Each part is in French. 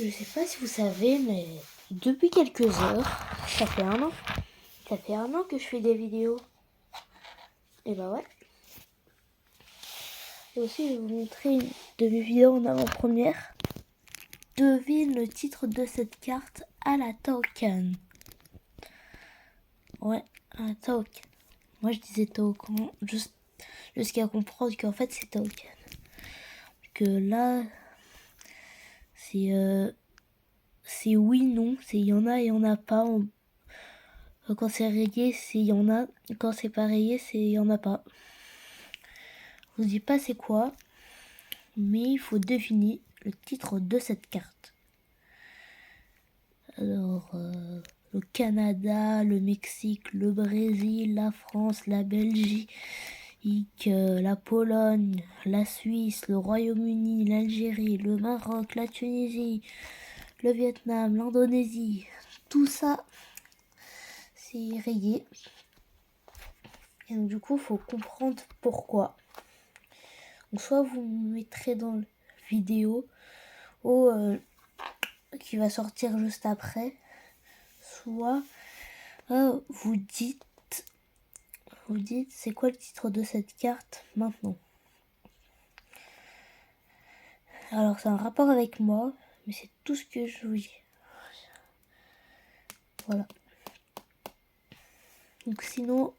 Je sais pas si vous savez, mais depuis quelques heures, ça fait un an que je fais des vidéos. Et bah ouais. Et aussi, je vais vous montrer une de mes vidéos en avant-première. Devine le titre de cette carte à la Tao-Kan. Ouais, à la Tao-Kan. Moi, je disais Tao-Kan jusqu'à comprendre qu'en fait, c'est Tao-Kan. Que là, c'est oui, non, c'est il y en a et il y en a pas. Quand c'est rayé, c'est il y en a. Quand c'est pas rayé, c'est il y en a pas. Je vous dis pas c'est quoi, mais il faut deviner le titre de cette carte. Alors, le Canada, le Mexique, le Brésil, la France, la Belgique, la Pologne, la Suisse, le Royaume-Uni, l'Algérie, le Maroc, la Tunisie, le Vietnam, l'Indonésie, tout ça, c'est rayé. Et donc, du coup, il faut comprendre pourquoi. Donc, soit vous me mettrez dans la vidéo qui va sortir juste après, soit vous dites c'est quoi le titre de cette carte maintenant. Alors c'est un rapport avec moi, mais c'est tout ce que je vous dis. Voilà. Donc sinon,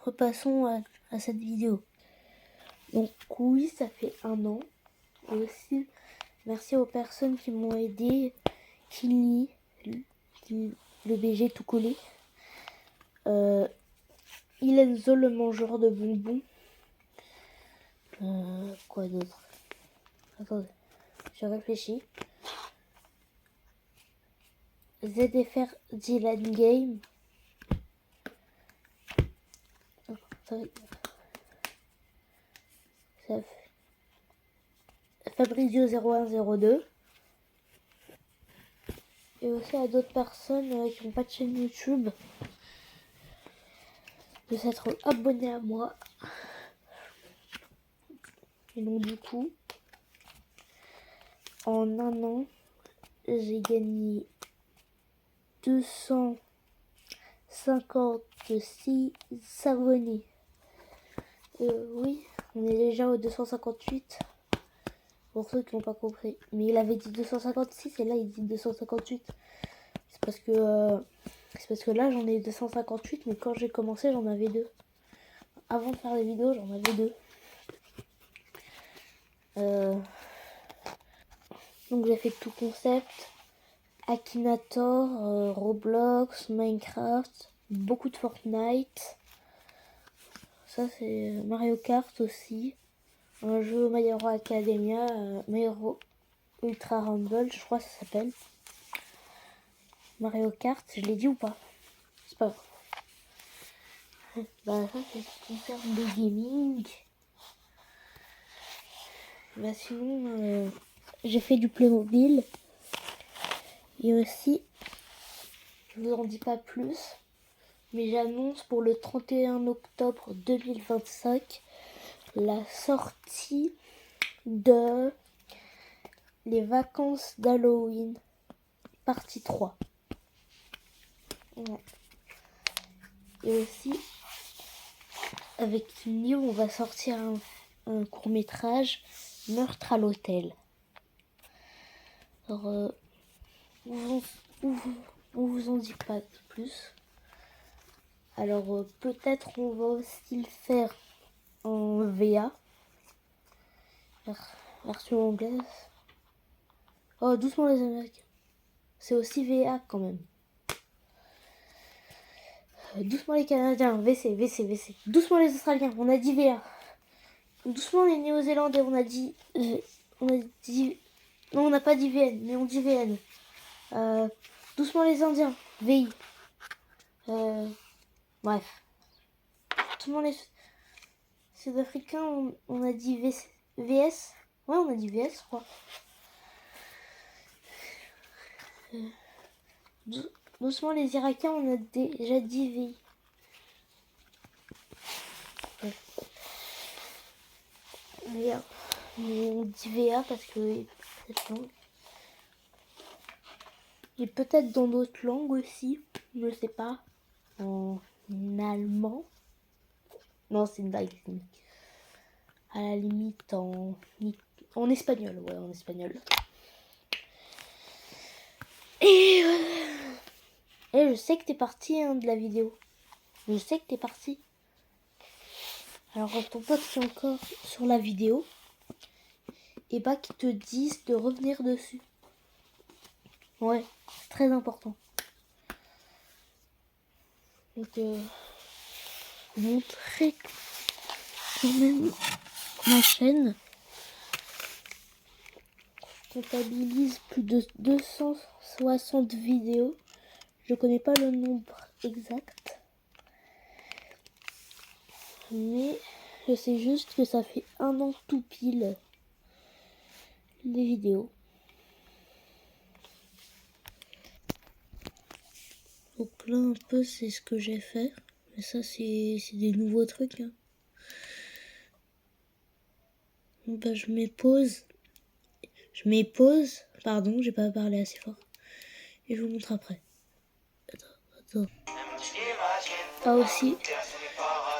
repassons à cette vidéo. Donc oui, ça fait un an. Et aussi, merci aux personnes qui m'ont aidé, Kili, le BG tout collé, Ilenzo le mangeur de bonbons, quoi d'autre? Attendez, je réfléchis. ZFR Dylan Game. Fabrizio 0102. Et aussi à d'autres personnes qui n'ont pas de chaîne YouTube de s'être abonnés à moi. Et donc du coup, en un an, j'ai gagné 256 abonnés. Oui, on est déjà au 258. Pour ceux qui n'ont pas compris. Mais il avait dit 256 et là il dit 258. C'est parce que là j'en ai 258, mais quand j'ai commencé j'en avais 2. Avant de faire les vidéos j'en avais 2. Donc j'ai fait tout concept. Akinator, Roblox, Minecraft, beaucoup de Fortnite. Ça c'est Mario Kart aussi. Un jeu My Hero Academia, My Hero Ultra Rumble, je crois que ça s'appelle. Mario Kart, je l'ai dit ou pas? C'est pas grave. Bah ça c'est ce qui concerne le gaming. Bah sinon, j'ai fait du Playmobil. Et aussi, je vous en dis pas plus, mais j'annonce pour le 31 octobre 2025 la sortie de les vacances d'Halloween, partie 3. Ouais. Et aussi, avec New, on va sortir un court-métrage, Meurtre à l'hôtel. Alors, on vous en dit pas plus. Alors, peut-être on va aussi le faire en VA, version anglaise. Oh, doucement les Américains. C'est aussi VA quand même. Doucement les Canadiens, VC. Doucement les Australiens, on a dit VA. Doucement les Néo-Zélandais, on a dit... Non, on n'a pas dit VN, mais on dit VN. Doucement les Indiens, VI. Bref. Doucement les Sud-Africains, on a dit VS. Ouais, on a dit VS, je crois. Doucement les Irakiens, on a déjà dit VI. VA. Mais on dit VA parce que c'est long. Et peut-être dans d'autres langues aussi, je sais pas. En allemand. Non, c'est une blague. À la limite en espagnol, ouais, en espagnol. Et je sais que t'es parti de la vidéo. Je sais que t'es parti. Alors quand ton pote qui est encore sur la vidéo, et bah qu'ils te disent de revenir dessus. Ouais, c'est très important. Donc montrer quand même ma chaîne comptabilise plus de 260 vidéos. Je connais pas le nombre exact, mais je sais juste que ça fait 1 an tout pile les vidéos. Donc là un peu c'est ce que j'ai fait, mais ça c'est des nouveaux trucs. Hein. Donc, bah, je mets pause, pardon, j'ai pas parlé assez fort, et je vous montre après. Attends. Ah aussi,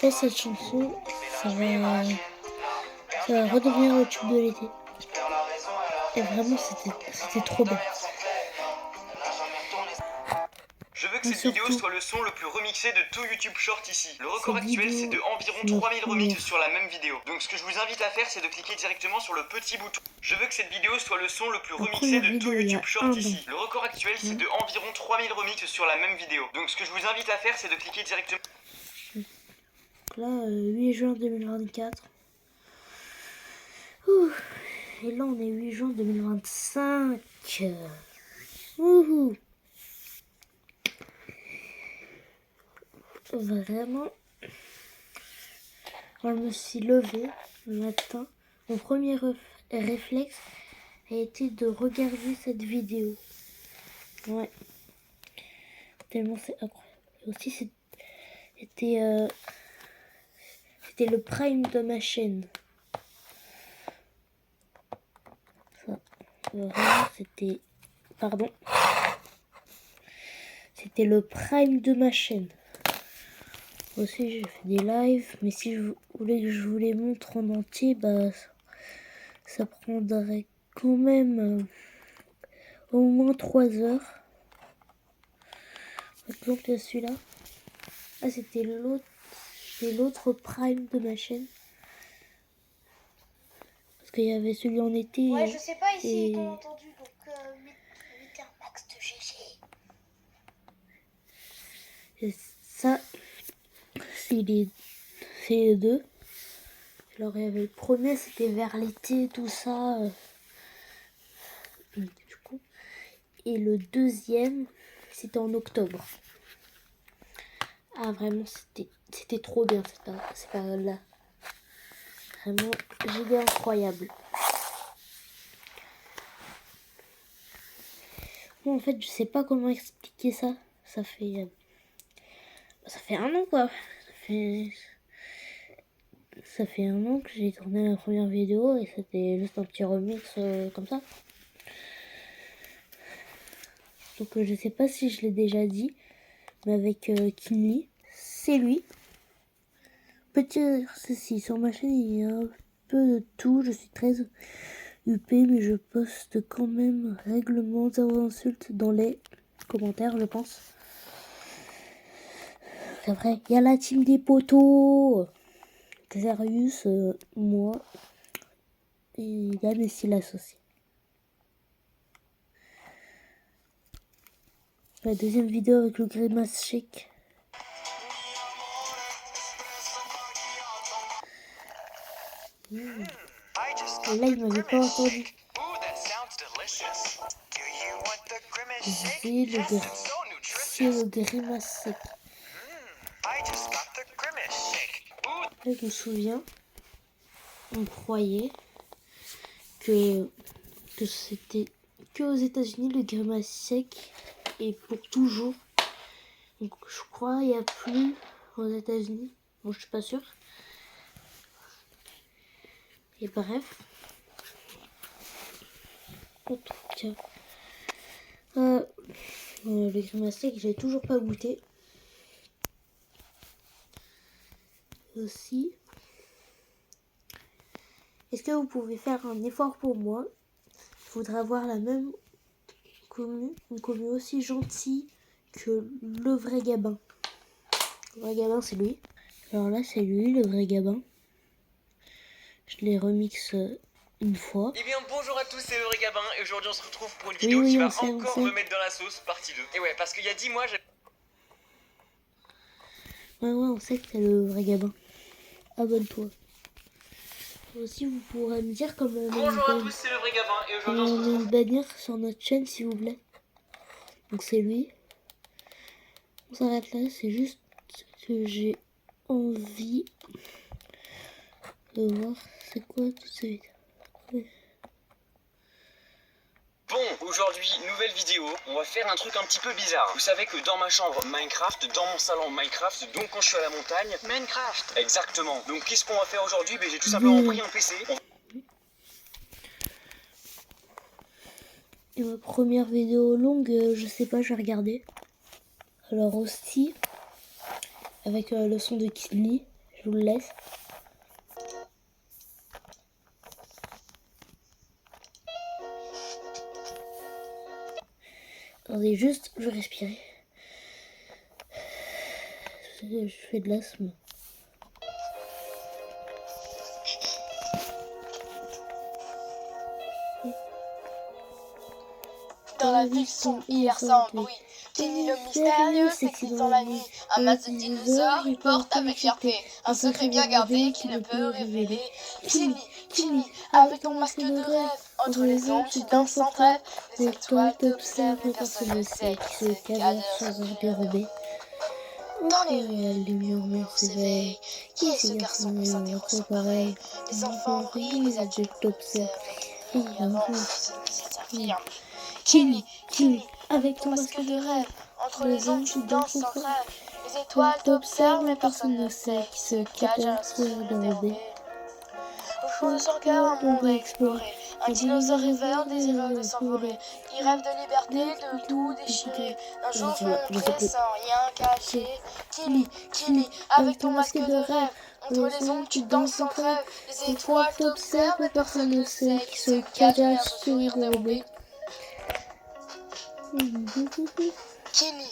là cette chanson, ça va redevenir le tube de l'été. Et vraiment c'était trop bien. Je veux que cette vidéo soit le son le plus remixé de tout YouTube Short ici. Le record actuel c'est de environ 3000 remixes sur la même vidéo. Donc ce que je vous invite à faire c'est de cliquer directement sur le petit bouton. Je veux que cette vidéo soit le son le plus remixé de tout YouTube Short ici. Le record actuel c'est de environ 3000 remixes sur la même vidéo. Donc ce que je vous invite à faire c'est de cliquer directement. Là 8 juin 2024. Ouh. Et là on est 8 juin 2025. Ouh. Vraiment, quand je me suis levée le matin, mon premier réflexe a été de regarder cette vidéo. Ouais, tellement c'est incroyable. Et aussi c'était le prime de ma chaîne. Ça, vraiment c'était, pardon, c'était le prime de ma chaîne. Aussi j'ai fait des lives, mais si je voulais que je vous les montre en entier, bah ça prendrait quand même au moins 3 heures. Par exemple celui-là. Ah c'était l'autre prime de ma chaîne. Parce qu'il y avait celui en été. Ouais, je sais pas ici t'ont entendu, donc mettez un max de GG. Et ça, c'est les deux. Alors il y avait le premier, c'était vers l'été, tout ça. Du coup. Et le deuxième, c'était en octobre. Ah vraiment, c'était trop bien cette période-là. Vraiment, giga incroyable. Moi en fait, je sais pas comment expliquer ça. Ça fait 1 an quoi. Ça fait 1 an que j'ai tourné la première vidéo et c'était juste un petit remix comme ça. Donc je sais pas si je l'ai déjà dit, mais avec Kinley, c'est lui. Petit ceci, sur ma chaîne il y a un peu de tout, je suis très huppée, mais je poste quand même règlement zéro insulte dans les commentaires je pense. Après il y a la team des potos, Xerius, moi et Yann et Silas aussi. La deuxième vidéo avec le Grimace Shake. Et là, il m'avait pas entendu. C'est le Grimace Shake. Là, je me souviens, on croyait que c'était que aux États-Unis le Grimace Shake et pour toujours. Donc, je crois il n'y a plus aux États-Unis. Bon, je suis pas sûre. Et bref. En tout cas, le crème à steak, j'ai toujours pas goûté. Aussi, est-ce que vous pouvez faire un effort pour moi? Je voudrais avoir la même commu, une commu aussi gentille que le vrai Gabin. Le vrai Gabin, c'est lui. Alors là, c'est lui, le vrai Gabin. Je les remixe une fois. Eh bien bonjour à tous, c'est le vrai Gabin et aujourd'hui on se retrouve pour une vidéo qui va encore me mettre dans la sauce, partie 2. Et ouais, parce qu'il y a 10 mois j'ai... Ouais, on sait que c'est le vrai Gabin. Abonne-toi. Aussi, vous pourrez me dire comment on Bonjour à tous, c'est le vrai Gabin et aujourd'hui on se retrouve... une bannière sur notre chaîne, s'il vous plaît. Donc c'est lui. On s'arrête là, c'est juste que j'ai envie de voir c'est quoi tout de suite. Bon, aujourd'hui, nouvelle vidéo, on va faire un truc un petit peu bizarre. Vous savez que dans ma chambre Minecraft, dans mon salon Minecraft, donc quand je suis à la montagne, Minecraft. Exactement. Donc qu'est-ce qu'on va faire aujourd'hui? J'ai tout simplement pris un PC. Et ma première vidéo longue, je sais pas, je vais regarder. Alors aussi, avec le son de Kidney, je vous le laisse. Attendez, juste, je vais respirer. Je fais de l'asthme. Dans la ville sombre, hier sans bruit. Kenny le mystérieux s'excite dans la nuit. Un masque de dinosaures, il porte avec fierté un secret bien gardé qu'il ne peut révéler. Kenny, avec ton masque de rêve, entre les ombres tu danses sans trêve. Les étoiles t'observent, mais personne ne sait qui se cache sans un dérobé. Dans les ruelles, les murmures s'éveillent. Qui est ce garçon qui s'interroge pareil? Les enfants rient, les adultes observent. Et avance, c'est s'affirme. Kenny, avec ton masque de rêve, entre les ombres tu danses sans trêve. Les étoiles t'observent, mais personne ne sait qui se cache derrière ce dérobé. Au fond de son cœur, un monde à explorer. Un dinosaure rêveur, désireux de s'envoler. Il rêve de liberté, de tout déchirer. Un jour se montrer sans rien cacher. Kenny, avec ton masque de rêve, entre les ombres tu danses sans trêve. Les étoiles t'observent, mais personne ne sait qui se cache derrière ce sourire dérobé. Kenny.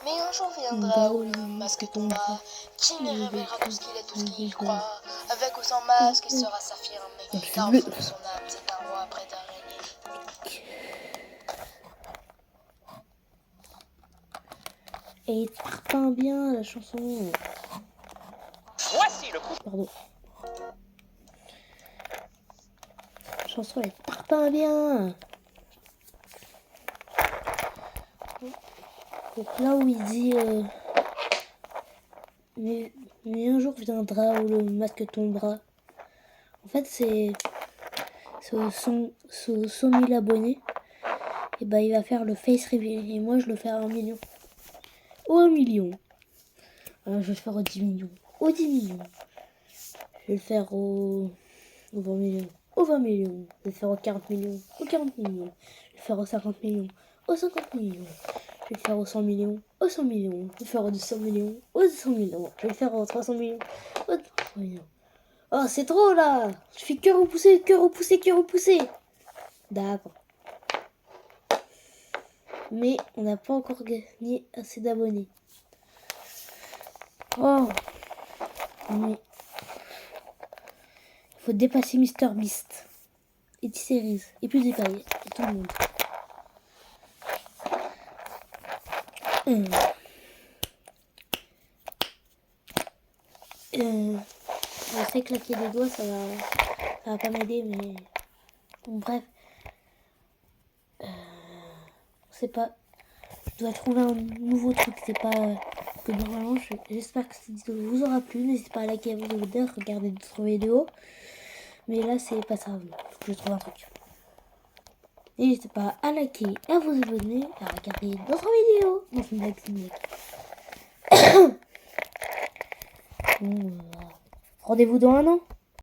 Mais un jour viendra où le masque tombera. Kenny révélera tout ce qu'il est, tout ce qu'il croit. Avec ou sans masque, il saura s'affirmer. Car au fond de son âme, c'est un roi prêt à régner. Et tarpin bien la chanson. Voici le coup. Pardon. La chanson elle tarpin bien. Donc là où il dit mais un jour viendra où le masque tombera. En fait c'est aux 100 000 abonnés. Et bah il va faire le face reveal. Et moi je le fais à 1 million. Au 1 million. Je vais le faire aux 10 millions. Aux 10 millions. Je vais le faire au 20 millions. Aux 20 millions. Je vais le faire aux 40 millions. Aux 40 millions. Je vais le faire aux 50 millions. Aux 50 millions. Je vais le faire aux 100 millions. Aux 100 millions. Je vais le faire aux 200 millions. Aux 200 millions. Je vais le faire aux 300 millions. Aux 300 millions. Oh, c'est trop là. Je fais que repousser, que repousser, que repousser. D'accord. Mais on n'a pas encore gagné assez d'abonnés. Oh. Mais il faut dépasser MrBeast et T-Series et plus détaillé et tout le monde. Je sais claquer des doigts ça va pas m'aider, mais bon, bref, c'est pas, je dois trouver un nouveau truc. C'est pas que normalement j'espère que cette vidéo vous aura plu. N'hésitez pas à liker, à vous abonner, regarder d'autres vidéos, mais là c'est pas ça. Faut que je trouve un truc. N'hésitez pas à liker, à vous abonner, à regarder d'autres vidéos. Non, c'est une blague, c'est une blague. Bon, rendez-vous dans 1 an.